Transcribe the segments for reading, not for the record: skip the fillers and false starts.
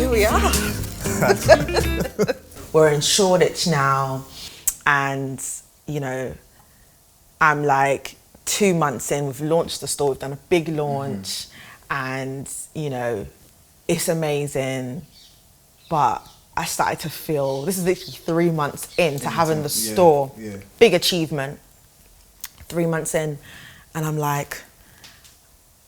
here we are. We're in Shoreditch now, and you know, I'm like 2 months in. We've launched the store. We've done a big launch, and you know, it's amazing. But I started to feel, this is literally 3 months into having the store, big achievement. 3 months in, and I'm like,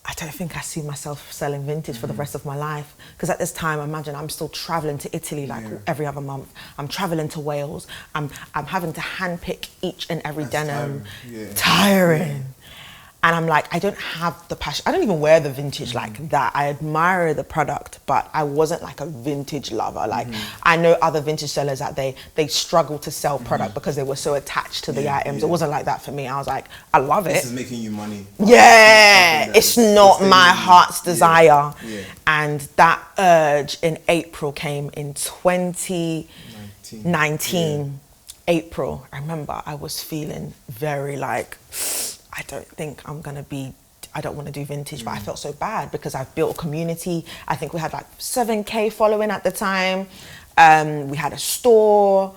I don't think I see myself selling vintage for the rest of my life. Because at this time, imagine I'm still traveling to Italy like every other month. I'm traveling to Wales. I'm having to handpick each and every denim. Tiring. And I'm like, I don't have the passion. I don't even wear the vintage like that. I admire the product, but I wasn't like a vintage lover. Like I know other vintage sellers that they struggle to sell product because they were so attached to the items. It wasn't like that for me. I was like, I love it. This is making you money. Yeah, it's not my heart's desire. And that urge in April came in 2019. April. I remember I was feeling very like, I don't think I don't want to do vintage, but I felt so bad because I've built a community. I think we had like 7K following at the time. We had a store.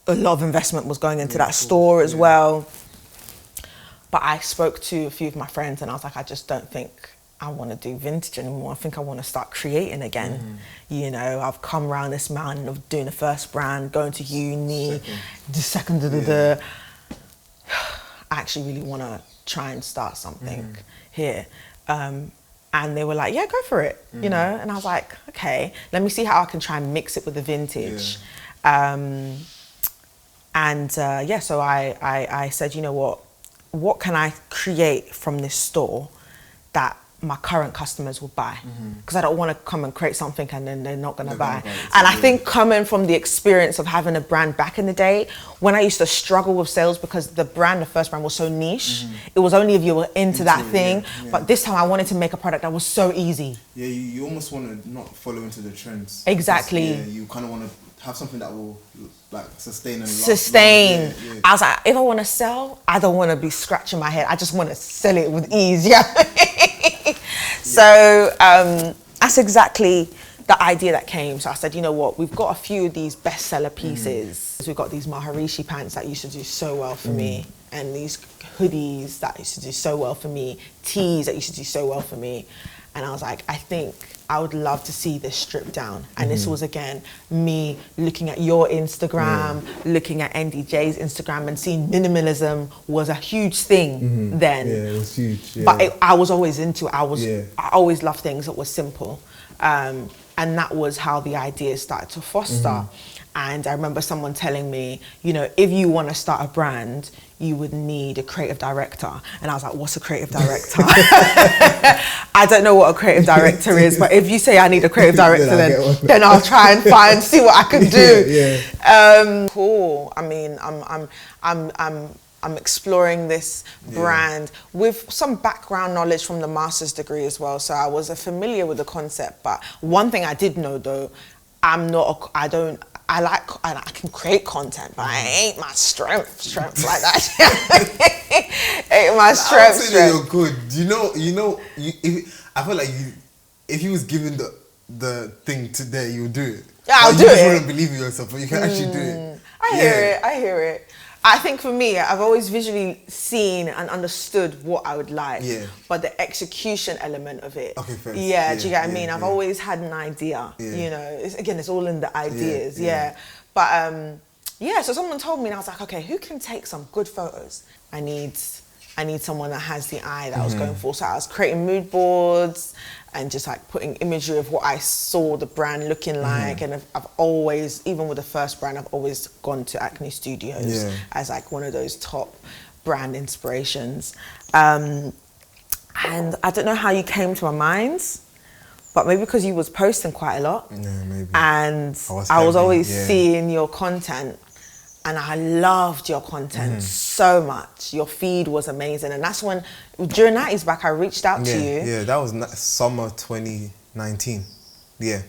A lot of investment was going into that store as well. But I spoke to a few of my friends and I was like, I just don't think I want to do vintage anymore. I think I want to start creating again. You know, I've come around this mountain of doing the first brand, going to uni, the second, I actually really want to try and start something here. And they were like, yeah, go for it, you know? And I was like, okay, let me see how I can try and mix it with the vintage. So I said, you know what can I create from this store that my current customers will buy? Because I don't want to come and create something and then they're not going to buy. And I think coming from the experience of having a brand back in the day, when I used to struggle with sales because the first brand was so niche, it was only if you were into that thing. But this time I wanted to make a product that was so easy. Yeah, you almost want to not follow into the trends. Exactly. You kind of want to have something that will like sustain and sustain. I was like, if I want to sell, I don't want to be scratching my head. I just want to sell it with ease. So that's exactly the idea that came. So I said, you know what, we've got a few of these bestseller pieces. We've got these Maharishi pants that used to do so well for me, and these hoodies that used to do so well for me, tees that used to do so well for me. And I was like, I think I would love to see this stripped down. And this was, again, me looking at your Instagram, looking at NDJ's Instagram and seeing minimalism was a huge thing then. Yeah, it was huge. But I was always into it. I always loved things that were simple. And that was how the idea started to foster. And I remember someone telling me, you know, if you want to start a brand, you would need a creative director. And I was like, what's a creative director? I don't know what a creative director is, but if you say I need a creative director, then I'll try and see what I can do. Cool. I mean, I'm exploring this brand with some background knowledge from the master's degree as well. So I was familiar with the concept, but one thing I did know though, I can create content, but I ain't my strength like that. Ain't my strength. You're good. I feel like if you was given the thing today, you would do it. Yeah, I'll do it. You just wouldn't believe in yourself, but you can actually do it. I hear it. I think for me, I've always visually seen and understood what I would like, but the execution element of it. Okay, fair. Yeah, do you get what I mean? I've always had an idea, you know, it's all in the ideas, But so someone told me and I was like, okay, who can take some good photos? I need someone that has the eye that I was going for. So I was creating mood boards and just like putting imagery of what I saw the brand looking like. And I've always, even with the first brand, I've always gone to Acne Studios as like one of those top brand inspirations. And I don't know how you came to my mind, but maybe because you was posting quite a lot. Yeah, maybe. And I was always seeing your content. And I loved your content so much. Your feed was amazing. And that's when, during that is back, I reached out to you. Yeah, that was summer 2019. Yeah.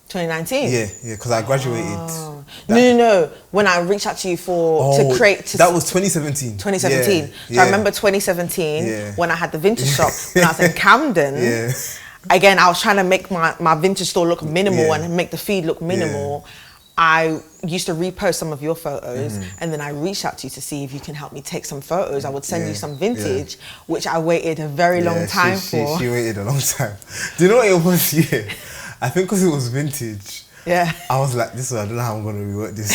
2019? Yeah, because I graduated. Oh. No. When I reached out to you to create... that was 2017. 2017. So I remember 2017 when I had the vintage shop when I was in Camden. again, I was trying to make my vintage store look minimal Yeah. and make the feed look minimal. I used to repost some of your photos, and then I reached out to you to see if you can help me take some photos. I would send you some vintage, which I waited a very long time for. She waited a long time. Do you know what it was? Yeah, I think because it was vintage. Yeah. I was like, this is, I don't know how I'm going to rework this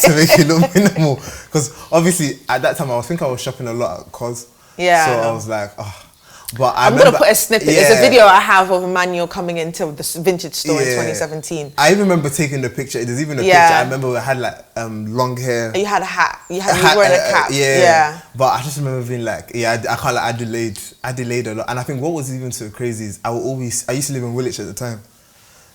to make it look minimal. Because obviously at that time I was shopping a lot at COS. Yeah. So I was like, oh. But I'm going to put a snippet. It's a video I have of Emmanuel coming into the vintage store in 2017. I even remember taking the picture. There's even a picture. I remember I had like long hair. You had a hat. You were wearing a cap. Yeah. But I just remember being like, I can't like Adelaide a lot. And I think what was even so crazy is I used to live in Woolwich at the time.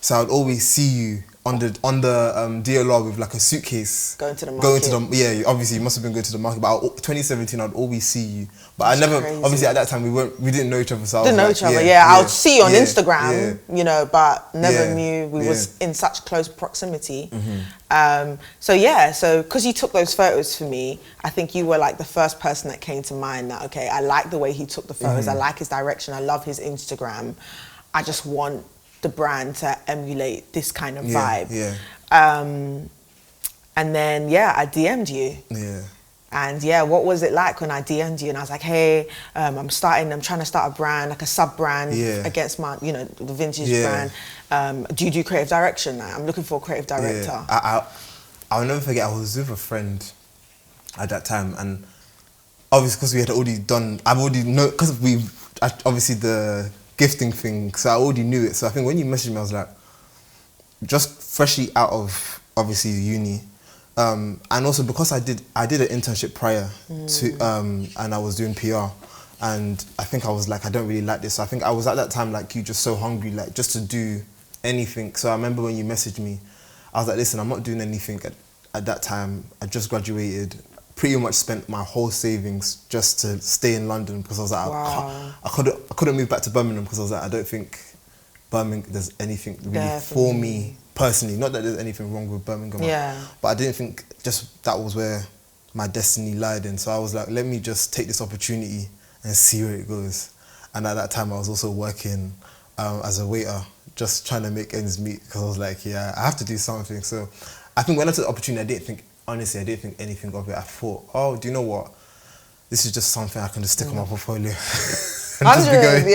So I would always see you on the DLR with like a suitcase. Going to the market. Obviously you must have been going to the market. But 2017, I'd always see you. But obviously at that time we didn't know each other. So I would see you on Instagram, you know, but never knew we was in such close proximity. So because you took those photos for me, I think you were like the first person that came to mind that, okay, I like the way he took the photos. I like his direction. I love his Instagram. I just want the brand to emulate this kind of vibe. And then I DM'd you. And what was it like when I DM'd you and I was like, hey, I'm trying to start a brand, like a sub brand against my, you know, the vintage brand. Do you do creative direction? I'm looking for a creative director. I'll never forget, I was with a friend at that time, and obviously because we had already done, because obviously the gifting thing, so I already knew it. So I think when you messaged me, I was like, just freshly out of obviously uni, and also because I did an internship prior to, and I was doing PR, and I think I was like, I don't really like this. So I think I was at that time like you, just so hungry, like just to do anything. So I remember when you messaged me, I was like, listen, I'm not doing anything at that time. I just graduated. Pretty much spent my whole savings just to stay in London because I was like, I couldn't move back to Birmingham because I was like, I don't think Birmingham there's anything really for me personally. Not that there's anything wrong with Birmingham, but I didn't think just that was where my destiny lied in. So I was like, let me just take this opportunity and see where it goes. And at that time, I was also working as a waiter, just trying to make ends meet because I was like, I have to do something. So I think when I took the opportunity, I didn't think anything of it. I thought, oh, do you know what? This is just something I can just stick on my portfolio. And just be going.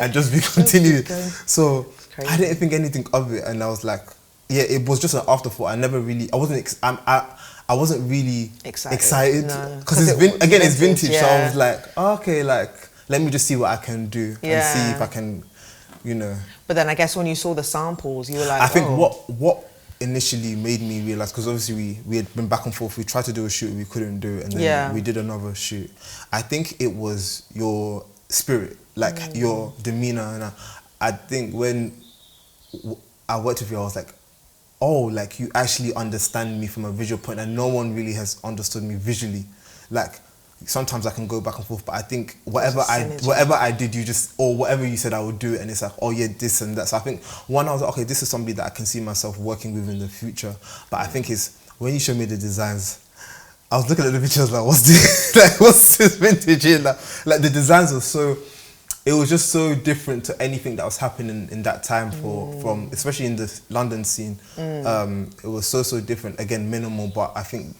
And just be continued. So I didn't think anything of it, and I was like, it was just an afterthought. I wasn't really excited because it's vintage. So I was like, okay, like let me just see what I can do and see if I can, you know. But then I guess when you saw the samples, you were like, I think what initially made me realize, because obviously we had been back and forth, we tried to do a shoot, we couldn't do it, and then we did another shoot. I think it was your spirit, like your demeanor, and I think when I worked with you, I was like, oh, like you actually understand me from a visual point, and no one really has understood me visually. Like sometimes I can go back and forth, but I think whatever I did, you just, or whatever you said I would do it, and it's like, oh yeah, this and that. So I think one, I was like, okay, this is somebody that I can see myself working with in the future. But I think it's when you show me the designs, I was looking at the pictures like, what's this? Like, what's this vintage here? Like the designs were so, it was just so different to anything that was happening in that time from especially in the London scene. It was so different. Again, minimal, but I think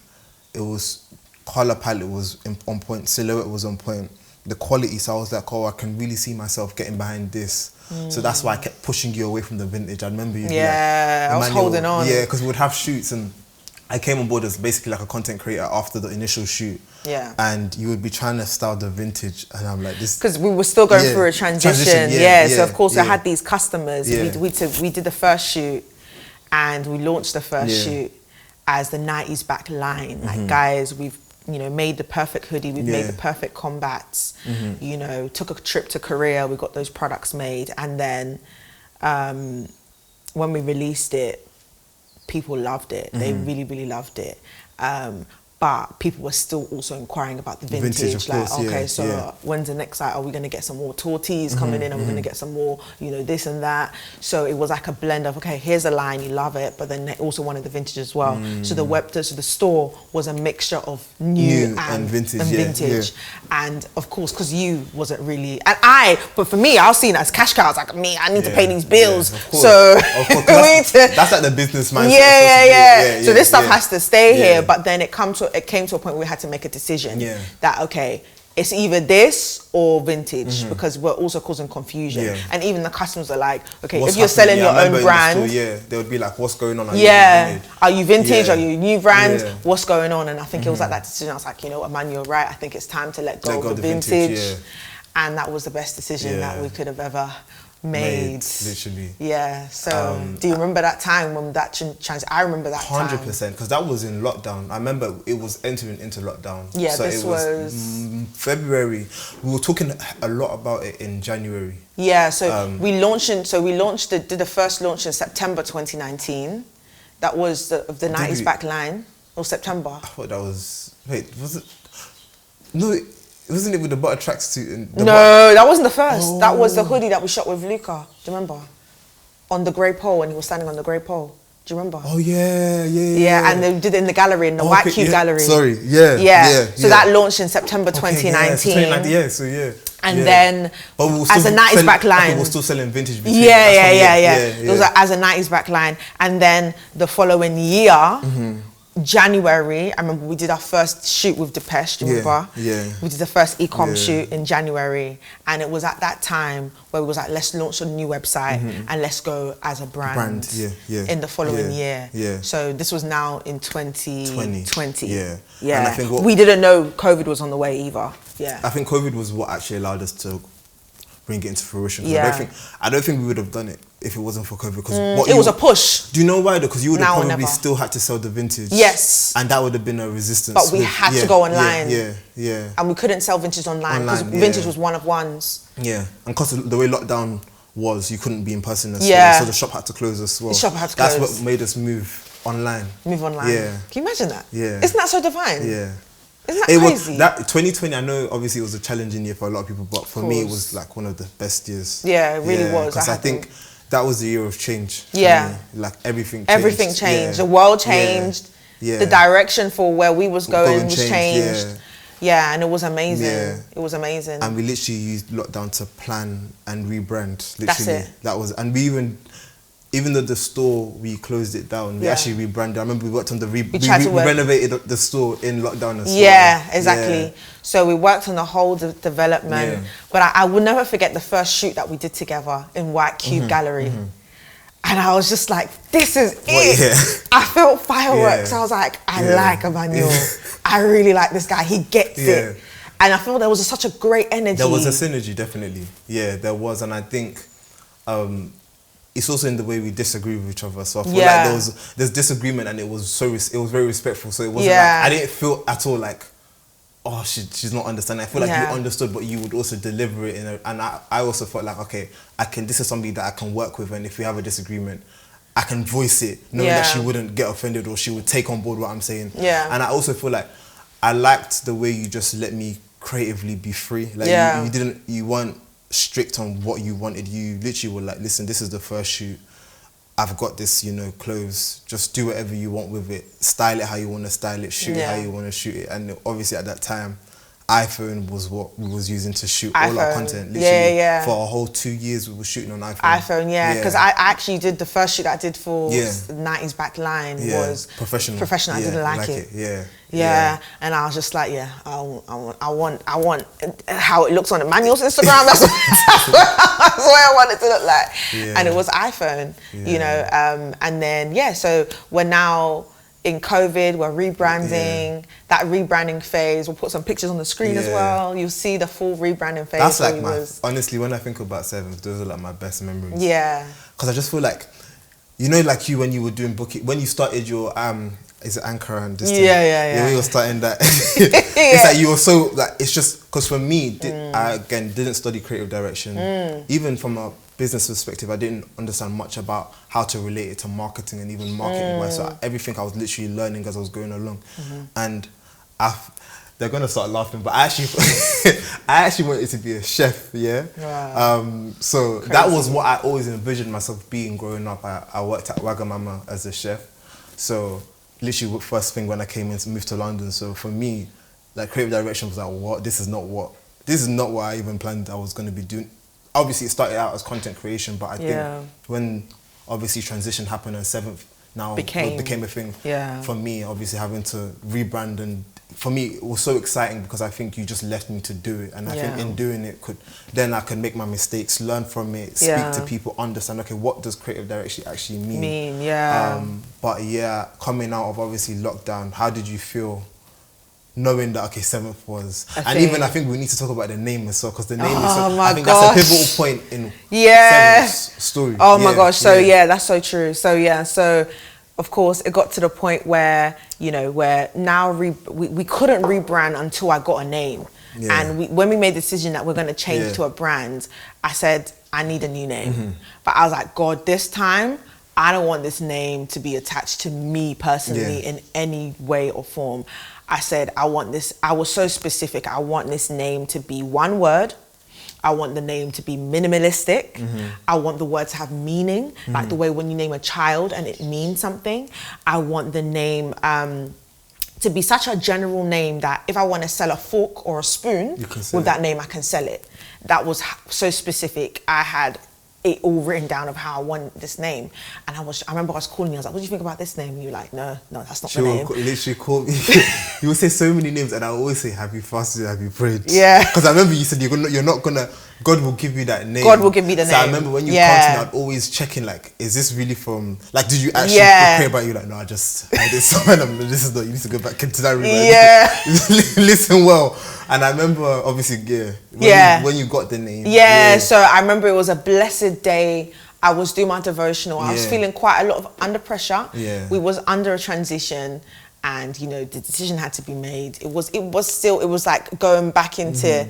it was, color palette was on point, silhouette was on point, the quality. So I was like, oh, I can really see myself getting behind this. So that's why I kept pushing you away from the vintage. I remember you. I was holding on. Yeah, because we would have shoots, and I came on board as basically like a content creator after the initial shoot. And you would be trying to style the vintage, and I'm like, this, because we were still going through a transition. So of course I had these customers. We did the first shoot, and we launched the first shoot as the 90s back line. Like, guys, we've made the perfect hoodie, we've made the perfect combats, took a trip to Korea, we got those products made, and then when we released it, people loved it. They really, really loved it. but people were still also inquiring about the vintage. Vintage, of like, course, okay, yeah, so yeah. when's the next are we going to get some more torties coming in? Are we going to get some more, you know, this and that? So it was like a blend of, okay, here's a line, you love it, but then they also wanted the vintage as well. So the store was a mixture of new and vintage. And of course, because you wasn't really, but for me, I was seen as cash cows. Like, I need to pay these bills. So that's like the business mindset. So this stuff has to stay here. But then it came to a point where we had to make a decision that, okay, it's either this or vintage, because we're also causing confusion. And even the customers are like, okay, if you're selling your own brand, they would be like, what's going on? Are you vintage? Are you new brand? What's going on? And I think it was like that decision. I was like, you know what, Emmanuel, right? I think it's time to let go of the vintage. And that was the best decision that we could have ever made. Literally. Yeah. So do you remember that time when that I remember that 100%, because that was in lockdown. I remember it was entering into lockdown. Yeah, so this it was February. We were talking a lot about it in January. Yeah, so we did the first launch in September 2019. That was the 90s back line. Or September. I thought that was, was it? No, wasn't it with the butter tracksuit? And that wasn't the first. That was the hoodie that we shot with Luca. Do you remember? On the grey pole, when he was standing on the grey pole. Do you remember? Oh yeah. Yeah, and they did it in the gallery, in the White Cube gallery. Sorry, So that launched in September 2019. And then as a 90s back line. We were still selling vintage. It was as a 90s back line. And then the following year, January, I remember we did our first shoot with Depeche, do you remember? We did the first e-com shoot in January, and it was at that time where we was like, let's launch a new website and let's go as a brand in the following year. So this was now in 2020. And I think we didn't know COVID was on the way either. I think COVID was what actually allowed us to bring it into fruition. I don't think we would have done it if it wasn't for COVID, because it was a push. Do you know why though? Because you would have probably still had to sell the vintage. Yes. And that would have been a resistance. But we had to go online. Yeah. And we couldn't sell vintage online because vintage was one of ones. Yeah. And because the way lockdown was, you couldn't be in person as well. So the shop had to close as well. The shop had to close. That's what made us move online. Yeah. Can you imagine that? Yeah. Isn't that so divine? Yeah. Isn't that crazy? That 2020, I know obviously it was a challenging year for a lot of people, but for me it was like one of the best years. Yeah, it really was. Because I think that was the year of change. Me. Like everything changed. Everything changed. The world changed. The direction for where we was going was changed. And it was amazing. It was amazing. And we literally used lockdown to plan and rebrand. Literally. That's it. That was, and we even though the store, we closed it down, we actually rebranded. I remember we worked on we renovated the store in lockdown as well. Yeah, exactly. So we worked on the whole development. But I will never forget the first shoot that we did together in White Cube Gallery. And I was just like, this is it. I felt fireworks. I was like, I like Emmanuel. I really like this guy. He gets it. And I feel there was such a great energy. There was a synergy, definitely. Yeah, there was. And I think it's also in the way we disagree with each other. So I feel like there's disagreement, and it was very respectful. So it wasn't like, I didn't feel at all like, oh, she's not understanding. I feel like you understood, but you would also deliver it and I also felt like, okay, this is somebody that I can work with, and if we have a disagreement, I can voice it, knowing that she wouldn't get offended or she would take on board what I'm saying. And I also feel like I liked the way you just let me creatively be free. Like you weren't strict on what you wanted. You literally were like, listen, this is the first shoot. I've got this, clothes. Just do whatever you want with it. Style it how you want to style it. Shoot it how you want to shoot it. And obviously at that time, iPhone was what we was using to shoot all our content. Literally, for a whole 2 years, we were shooting on iPhone. Because I actually did the first shoot I did for 90s back line was professional. I didn't like it. And I was just like, I want how it looks on Emmanuel's Instagram. That's what I want it to look like. And it was iPhone, and then so we're now in COVID, we're rebranding. That rebranding phase, we'll put some pictures on the screen as well. You'll see the full rebranding phase. That's like honestly, when I think about Sevens, those are like my best memories. Because I just feel like, like you when you were doing Bukki, when you started your is it Anchor and this thing? When you were starting that, it's like you were so like, it's just because for me, I again didn't study creative direction. Even from a business perspective, I didn't understand much about how to relate it to marketing and even marketing wise. So everything I was literally learning as I was going along. And they're gonna start laughing, but I actually, I actually wanted to be a chef. Yeah. Wow. So that was what I always envisioned myself being growing up. I worked at Wagamama as a chef. So literally, first thing when I came in to move to London. So for me, like creative direction was like, what? This is not what I even planned I was gonna be doing. Obviously, it started out as content creation, but I think when obviously transition happened and Seventh now became a thing. Yeah. For me, obviously having to rebrand, and for me it was so exciting because I think you just left me to do it, and I think in doing it I could make my mistakes, learn from it, speak to people, understand, okay, what does creative direction actually mean? But yeah, coming out of obviously lockdown, how did you feel knowing that, okay, Seventh was, and even I think we need to talk about the name as well, because the name is so, I think that's a pivotal point in Seventh's story. Oh my gosh, so that's so true. So of course it got to the point where, you know, where now we couldn't rebrand until I got a name. And when we made the decision that we're going to change to a brand, I said, I need a new name. But I was like, God, this time, I don't want this name to be attached to me personally in any way or form. I said, I want this, I was so specific, I want this name to be one word. I want the name to be minimalistic. I want the word to have meaning, like the way when you name a child and it means something. I want the name to be such a general name that if I want to sell a fork or a spoon with that name, I can sell it. That was so specific. I had it all written down of how I want this name, and I remember I was calling you. I was like, "What do you think about this name?" And you were like, "No, that's not the name." Literally call me. You would say so many names, and I always say, "Have you fasted? Have you prayed?" Yeah. Because I remember you said you're not gonna. God will give you that name. God will give me the name. So I remember when you come to me, I'd always checking like, is this really from? Like, did you actually pray about you? Like, no, I did something. This is not. You need to go back into that room. Listen well. And I remember, obviously, when you got the name. So I remember it was a blessed day. I was doing my devotional. I was feeling quite a lot of under pressure. We was under a transition, and you know the decision had to be made. It was like going back into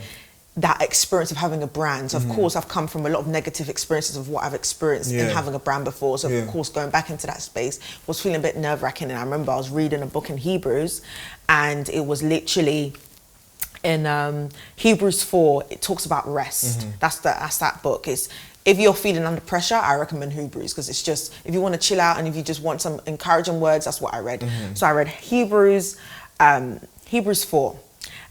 that experience of having a brand. So of course, I've come from a lot of negative experiences of what I've experienced in having a brand before. So of course, going back into that space was feeling a bit nerve-wracking. And I remember I was reading a book in Hebrews, and it was literally in Hebrews 4, it talks about rest. That's that book. It's, if you're feeling under pressure, I recommend Hebrews, because it's just, if you want to chill out and if you just want some encouraging words, that's what I read. So I read Hebrews 4,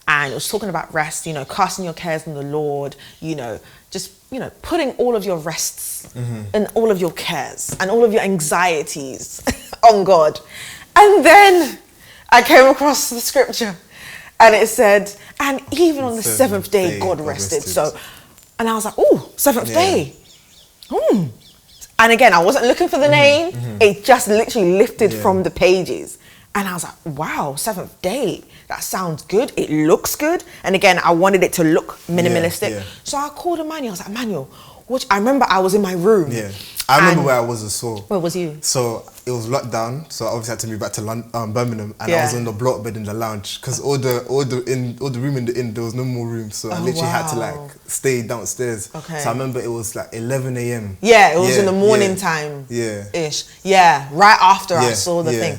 and it was talking about rest, you know, casting your cares on the Lord, you know, just, you know, putting all of your rests and all of your cares and all of your anxieties on God. And then I came across the scripture, and it said, and even on the seventh day, God rested. So, and I was like, oh, seventh day. And again, I wasn't looking for the name. It just literally lifted from the pages. And I was like, wow, seventh day. That sounds good. It looks good. And again, I wanted it to look minimalistic. So I called Emmanuel. I was like, Emmanuel, I remember I was in my room. I remember where I was as well. Where was you? So it was locked down. So I obviously had to move back to Birmingham, and I was on the block bed in the lounge because all the room in the inn, there was no more room. So I literally had to like stay downstairs. So I remember it was like 11 a.m. Yeah, it was in the morning time. Ish. Yeah, right after I saw the thing,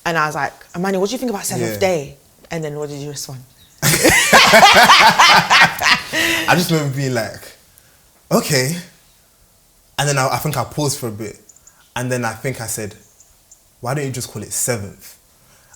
and I was like, Emmanuel, what do you think about seventh day? And then what did you respond? I just remember being like, okay. And then I think I paused for a bit. And then I think I said, why don't you just call it seventh?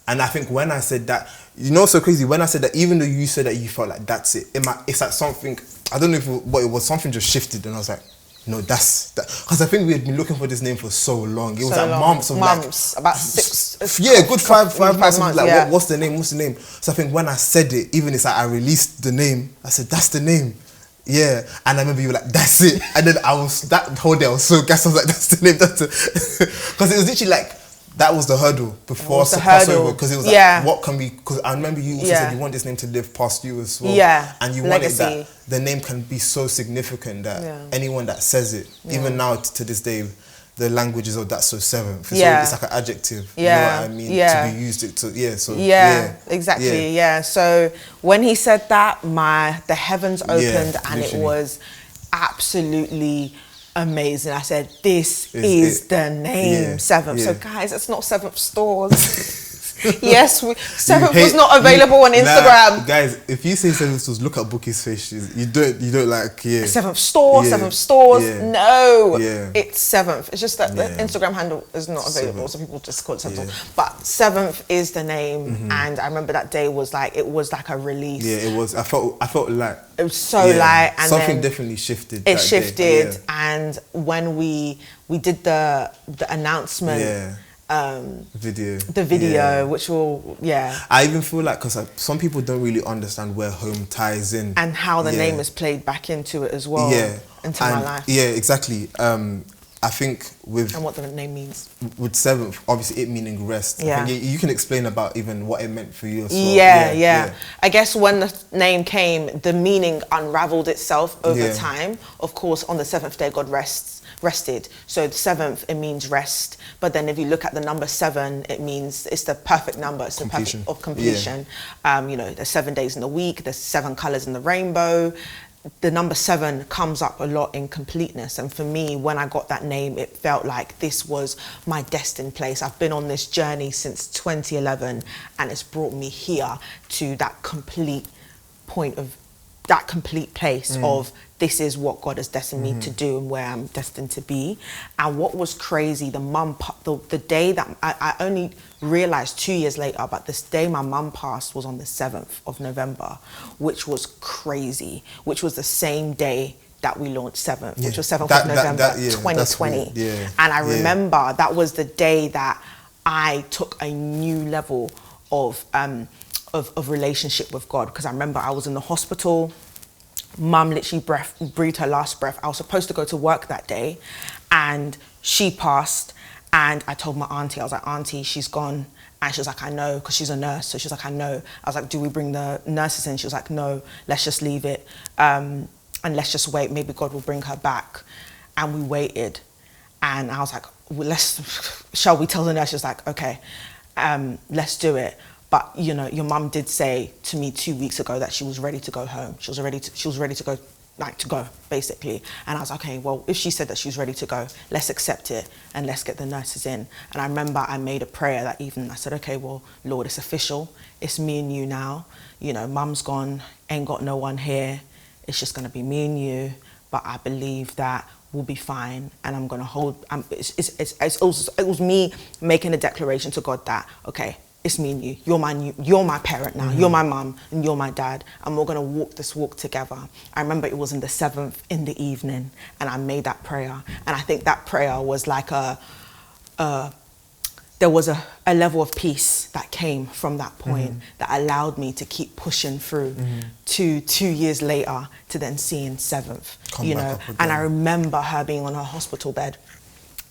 And I think when I said that, you know, so crazy, when I said that, even though you said that you felt like that's it, it's like something, I don't know what it was, something just shifted. And I was like, no, that's that. Because I think we had been looking for this name for so long. It was like months, about 6. Yeah, good five months. Like, what's the name? So I think when I said it, even it's like I released the name, I said, that's the name. Yeah, and I remember you were like, that's it. And then that whole day I was so gassed. I was like, that's the name, that's it. Because it was literally like, that was the hurdle before us to pass over. Because it was like, what can we, because I remember you also said you want this name to live past you as well. And you wanted that the name can be so significant that anyone that says it, even now to this day, the languages of that's so seventh. It's like an adjective. You know what I mean? To be used exactly. So when he said that, the heavens opened and it was absolutely amazing. I said, this is the name, seventh. So guys, it's not seventh stores. Yes, seventh was hate- not available on Instagram. Like, guys, if you say seventh stores, look at Bukki's face. You don't like, yeah. Seventh store, Yeah. seventh stores. Yeah. No, Yeah. it's seventh. It's just that the Yeah. Instagram handle is not available, Seventh. so people just call it seventh. Yeah. But seventh is the name, and I remember that day was like a release. Yeah, it was. I felt like It was so light, and something then definitely shifted. it that shifted, day. Yeah. and when we did the announcement. Yeah. Video. The video, Yeah. which will, I even feel like, because some people don't really understand where home ties in. and how the Yeah. name is played back into it as well, Yeah. into my life, Yeah, exactly. I think with and what the name means. seventh, obviously it meaning rest. Yeah. I think you can explain about even what it meant for you as well. Yeah. I guess when the name came, the meaning unraveled itself over Yeah. time. Of course, on the seventh day, God rested. So the seventh, it means rest. But then if you look at the number 7, it means it's the perfect number. It's Completion. the perfect of completion. There's 7 days in the week. There's 7 colors in the rainbow. The number 7 comes up a lot in completeness. And for me, when I got that name, it felt like this was my destined place. I've been on this journey since 2011, and it's brought me here to that complete point of that complete place of this is what God has destined me to do and where I'm destined to be. And what was crazy, the day that I only realized 2 years later, but this day my mum passed was on the 7th of November, which was crazy, which was the same day that we launched 7th, which was 7th of November, 2020. Yeah. And I remember that was the day that I took a new level of relationship with God, because I remember I was in the hospital. Mum literally breathed her last breath. I was supposed to go to work that day, and she passed. And I told my auntie, I was like, Auntie, she's gone. And she was like, I know, because she's a nurse. So she was like, I know. I was like, do we bring the nurses in? She was like, no, let's just leave it. And let's just wait. Maybe God will bring her back. And we waited. And I was like, well, shall we tell the nurse? She was like, okay, let's do it. But your mum did say to me 2 weeks ago that she was ready to go home. She was ready to go, basically. And I was like, okay, well, if she said that she was ready to go, let's accept it and let's get the nurses in. And I remember I made a prayer that evening. I said, okay, well, Lord, it's official. It's me and you now. Mum's gone, ain't got no one here. It's just gonna be me and you. But I believe that we'll be fine, and I'm gonna hold. It was me making a declaration to God that, okay, it's me and you. You're my parent now. You're my mum and you're my dad, and we're gonna walk this walk together. I remember it was in the 7th in the evening, and I made that prayer. And I think that prayer was like there was a level of peace that came from that point that allowed me to keep pushing through to 2 years later to then seeing 7th. And I remember her being on her hospital bed,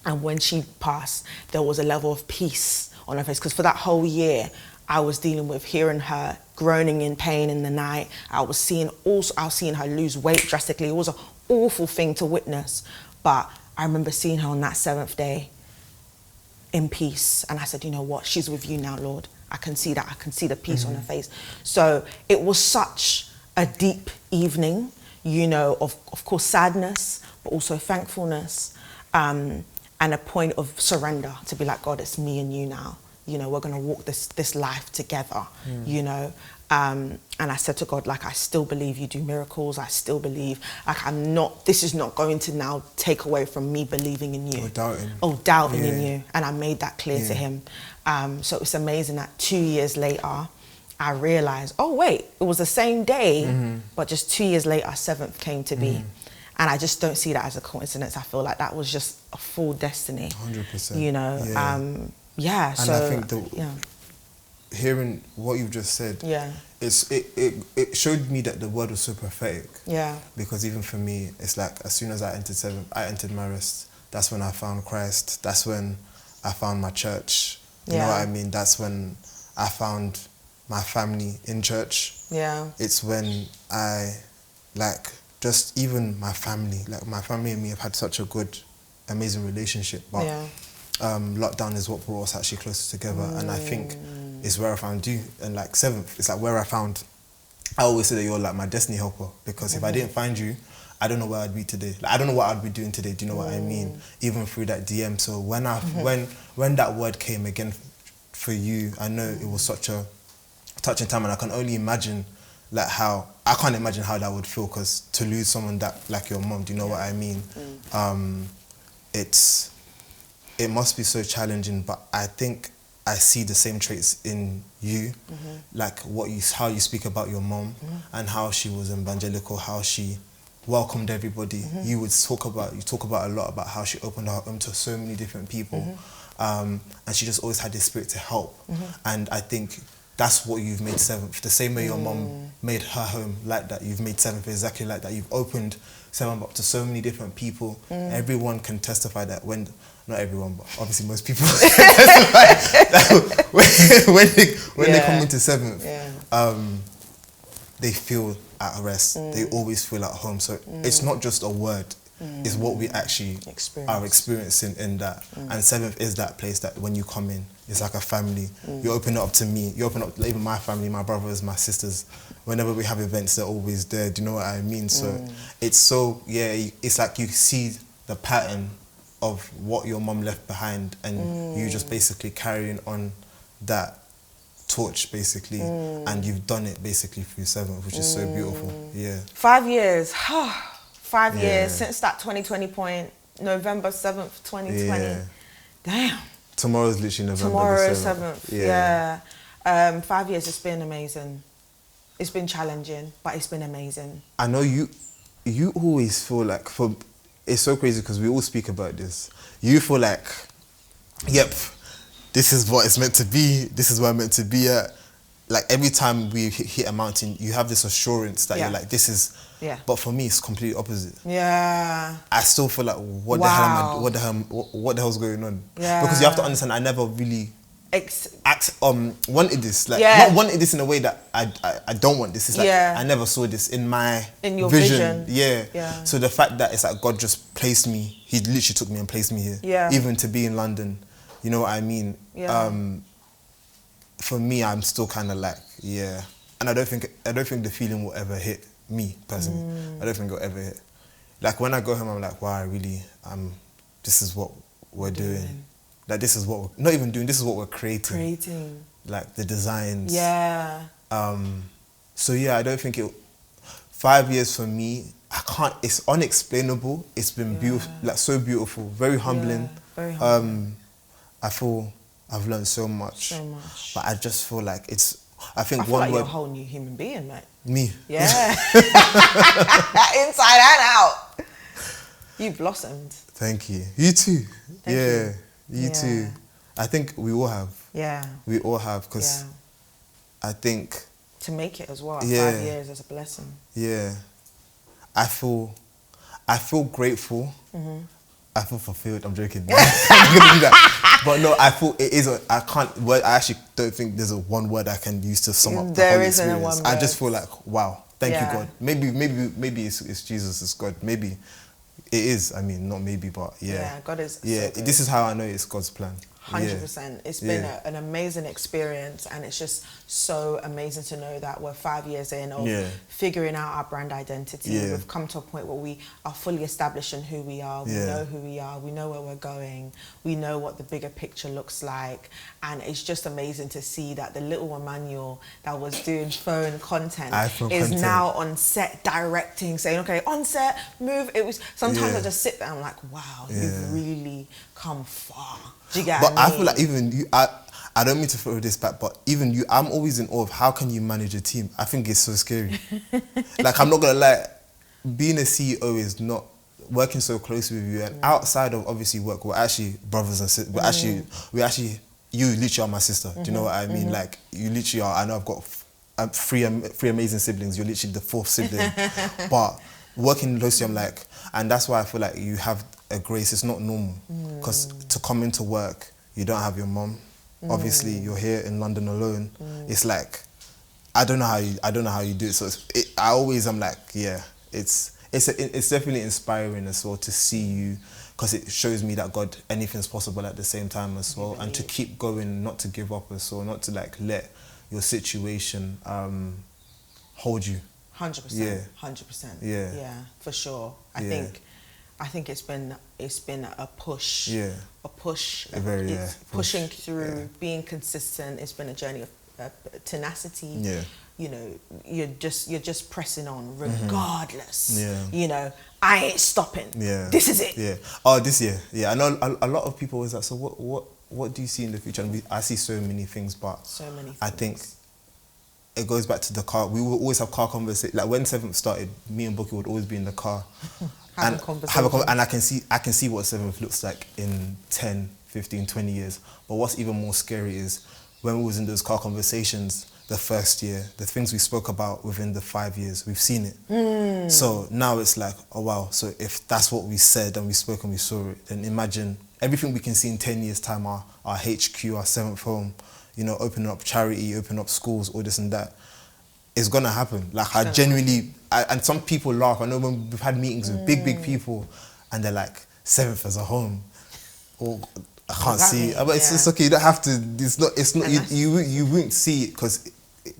and when she passed, there was a level of peace on her face, because for that whole year I was dealing with hearing her groaning in pain in the night. I was seeing her lose weight drastically. It was an awful thing to witness, but I remember seeing her on that 7th day in peace, and I said, you know what, she's with you now, Lord. I can see that. I can see the peace on her face. So it was such a deep evening, of course sadness, but also thankfulness, and a point of surrender, to be like, God, it's me and you now. We're gonna walk this life together. And I said to God, like, I still believe you do miracles. I still believe, like, this is not going to now take away from me believing in you. Or doubting in you. And I made that clear to him. So it's amazing that 2 years later, I realized, oh wait, it was the same day, but just 2 years later, 7th came to be. And I just don't see that as a coincidence. I feel like that was just a full destiny. 100%. So I think hearing what you've just said, it showed me that the word was so prophetic. Yeah. Because even for me, it's like, as soon as I entered 7th, I entered my rest. That's when I found Christ. That's when I found my church. You know what I mean? That's when I found my family in church. Yeah. It's when I, just even my family, my family and me have had such a good, amazing relationship. But lockdown is what brought us actually closer together. And I think it's where I found you. And 7th, it's where I found, I always say that you're my destiny helper. Because if I didn't find you, I don't know where I'd be today. I don't know what I'd be doing today. Do you know what I mean? Even through that DM. So when that word came again for you. I know it was such a touching time, and I can only imagine like I can't imagine how that would feel, because to lose someone that like your mom, do you know what I mean? It must be so challenging, but I think I see the same traits in you, like how you speak about your mom and how she was evangelical, how she welcomed everybody. You talk about a lot about how she opened her home to so many different people, and she just always had this spirit to help. And I think that's what you've made Seventh. The same way your mom made her home like that, you've made Seventh exactly like that. You've opened Seventh up to so many different people. Everyone can testify that not everyone, but obviously most people can testify that when they come into Seventh, they feel at rest. They always feel at home. So it's not just a word. It's what we actually are experiencing in that. And Seventh is that place that when you come in, it's like a family. You open it up to me. You open up even my family, my brothers, my sisters. Whenever we have events, they're always there. Do you know what I mean? So it's like you see the pattern of what your mom left behind, and you just basically carrying on that torch basically, and you've done it basically through Seventh, which is so beautiful. 5 years. 5 years since that 2020 point, November 7th, 2020. Damn. Tomorrow's literally November 7th. 5 years, it's been amazing. It's been challenging, but it's been amazing. I know you always feel like, it's so crazy because we all speak about this. You feel like, yep, this is what it's meant to be. This is where I'm meant to be at. Like every time we hit a mountain, you have this assurance that you're like, this is. But for me, it's completely opposite. I still feel like, what the hell's going on? Because you have to understand, I never really wanted this. Like not wanted this in a way that I don't want this. It's like I never saw this in your vision. So the fact that it's like God just placed me, He literally took me and placed me here. Even to be in London, you know what I mean? For me, I'm still kind of like, and I don't think the feeling will ever hit me personally. I don't think it'll ever hit. Like when I go home, I'm like, wow, this is what we're doing. Like this is what we're not even doing. This is what we're creating. Like the designs. So I don't think 5 years for me, I can't. It's unexplainable. It's been beautiful, like so beautiful, very humbling. Very humbling. I feel I've learned so much. But I just feel like I think one word. You're a whole new human being, mate. Me. Yeah. Inside and out. You've blossomed. Thank you. You too. You too. I think we all have. We all have, because I think to make it as well. 5 years is a blessing. I feel grateful. I feel fulfilled. I'm joking. I'm gonna do that. But no, I feel it is. I actually don't think there's one word I can use to sum up the whole experience. I just feel like, wow, thank you, God. Maybe it's Jesus, it's God. Maybe it is. I mean, not maybe, but God is. So this is how I know it's God's plan. 100%. It's been an amazing experience, and it's just so amazing to know that we're 5 years in of figuring out our brand identity. We've come to a point where we are fully established in who we are. We know who we are. We know where we're going. We know what the bigger picture looks like. And it's just amazing to see that the little Emmanuel that was doing phone content is now on set directing, saying, okay, on set, move. It was sometimes I just sit there and I'm like, wow, you've really come far. Do you get what I mean? Feel like even you, I don't mean to throw this back, but even you, I'm always in awe of how can you manage a team. I think it's so scary. Like, I'm not gonna lie, being a CEO is not working so closely with you, and outside of obviously work, we're actually brothers and sisters. We actually, you literally are my sister. Do you know what I mean? Like, you literally are. I know I've got three amazing siblings. You're literally the fourth sibling. But working closely, I'm like, and that's why I feel like you have a grace. It's not normal, because to come into work, you don't have your mom. Obviously, you're here in London alone. It's like, I don't know how you do it. So I'm like, it's definitely inspiring as well to see you, because it shows me that God, anything's possible at the same time as well, and to keep going, not to give up as well, not to like let your situation hold you. 100%. 100%. Yeah, for sure. I think I think it's been a push. Yeah. A push. Very, it's pushing through, Yeah. being consistent. It's been a journey of tenacity. Yeah. You know, you're just pressing on regardless. Yeah. You know, I ain't stopping. Yeah. This is it. Yeah. Oh, this year. Yeah. I know a lot of people always like, so what do you see in the future? And I see so many things, but So many things. I think it goes back to the car. We will always have car conversations. Like when 7th started, me and Bukki would always be in the car. Have a conversation. And I can see what 7th looks like in 10, 15, 20 years. But what's even more scary is when we was in those car conversations the first year, the things we spoke about within the 5 years, we've seen it. So now it's like, oh wow, so if that's what we said and we spoke and we saw it, then imagine everything we can see in 10 years time, our HQ, our 7th home, you know, opening up charity, opening up schools, all this and that, is gonna happen. Like I genuinely, and some people laugh. I know when we've had meetings with big people and they're like, 7th as a home, or I can't see it. But it's okay, you don't have to, it's not, you won't see it because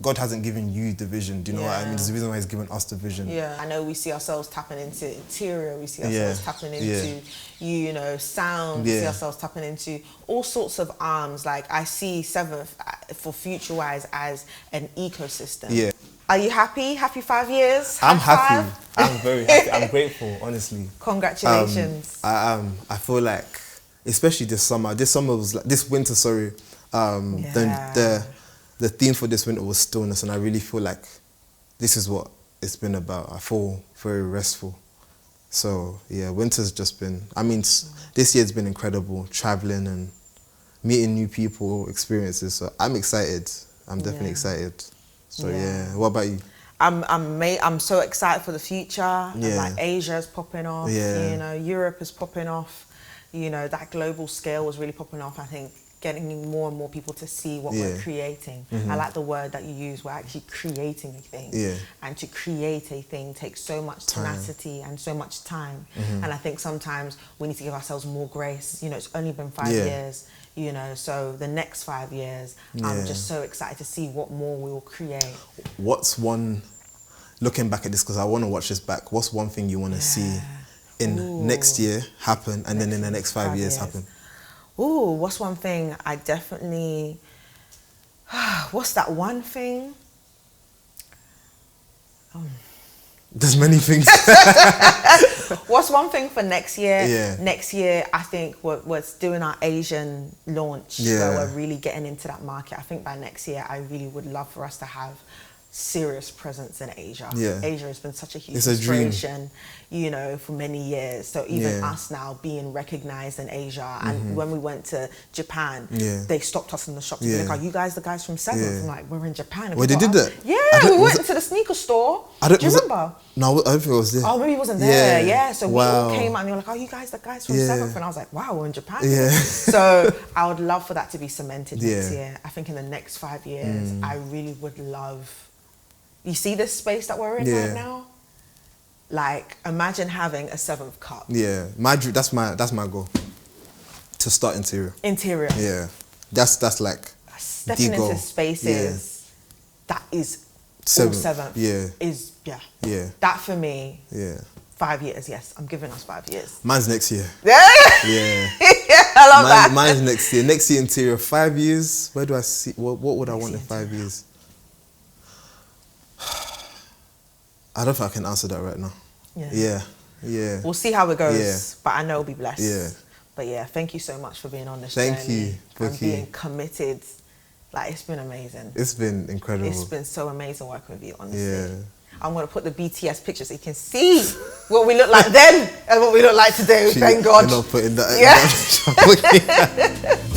God hasn't given you the vision. Do you know what I mean? There's a reason why He's given us the vision. Yeah, I know we see ourselves tapping into interior, we see ourselves tapping into, you know, sound, we see ourselves tapping into all sorts of arms. Like I see 7th for future-wise as an ecosystem. Yeah. Are you happy? Happy 5 years? I'm happy. I'm very happy. I'm grateful, honestly. Congratulations. I am. I feel like, especially this summer was like, this winter, sorry, the theme for this winter was stillness, and I really feel like this is what it's been about. I feel very restful. So yeah, winter's just been, I mean, this year's been incredible, traveling and meeting new people, experiences. So I'm excited. I'm definitely excited. So yeah, what about you? I'm so excited for the future. Yeah. Like Asia's popping off. Yeah. You know, Europe is popping off. You know, that global scale was really popping off. I think getting more and more people to see what we're creating. I like the word that you use. We're actually creating a thing. Yeah. And to create a thing takes so much tenacity and so much time. And I think sometimes we need to give ourselves more grace. You know, it's only been 5 years. You know, so the next 5 years, I'm just so excited to see what more we will create. What's one, looking back at this, because I want to watch this back, what's one thing you want to see in next year happen and then in the next 5 years happen? Ooh, what's one thing I definitely, what's that one thing? There's many things. What's one thing for next year? Next year, I think we're doing our Asian launch where we're really getting into that market. I think by next year, I really would love for us to have serious presence in Asia. Asia has been such a huge inspiration, you know, for many years. So even us now being recognized in Asia, and when we went to Japan, they stopped us in the shop to be like, "Are you guys the guys from 7th?" I'm like, "We're in Japan." Well, they did that? Yeah, we went to the sneaker store. Do you remember? No, I don't think I was there. Oh, maybe it wasn't there. Yeah, so we all came out and they were like, "Are you guys the guys from 7th?" And I was like, "Wow, we're in Japan." So I would love for that to be cemented next year. I think in the next 5 years, I really would love. You see this space that we're in right now? Like, imagine having a 7th cup. Yeah, that's my goal. To start interior. Interior. Yeah, that's like stepping the goal. Into spaces that is all 7th. Yeah. That for me. 5 years. Yes, I'm giving us 5 years. Mine's next year. Yeah. I love that. Mine's next year. Next year interior. 5 years. Where do I see? What would I want in 5 years? I don't think I can answer that right now. Yeah. We'll see how it goes, but I know we'll be blessed. Yeah. But yeah, thank you so much for being on this Thank journey. you, Bukki. And being committed. Like, it's been amazing. It's been incredible. It's been so amazing working with you, honestly. Yeah. I'm going to put the BTS pictures so you can see what we look like then and what we look like today. Thank God. You're not putting that in.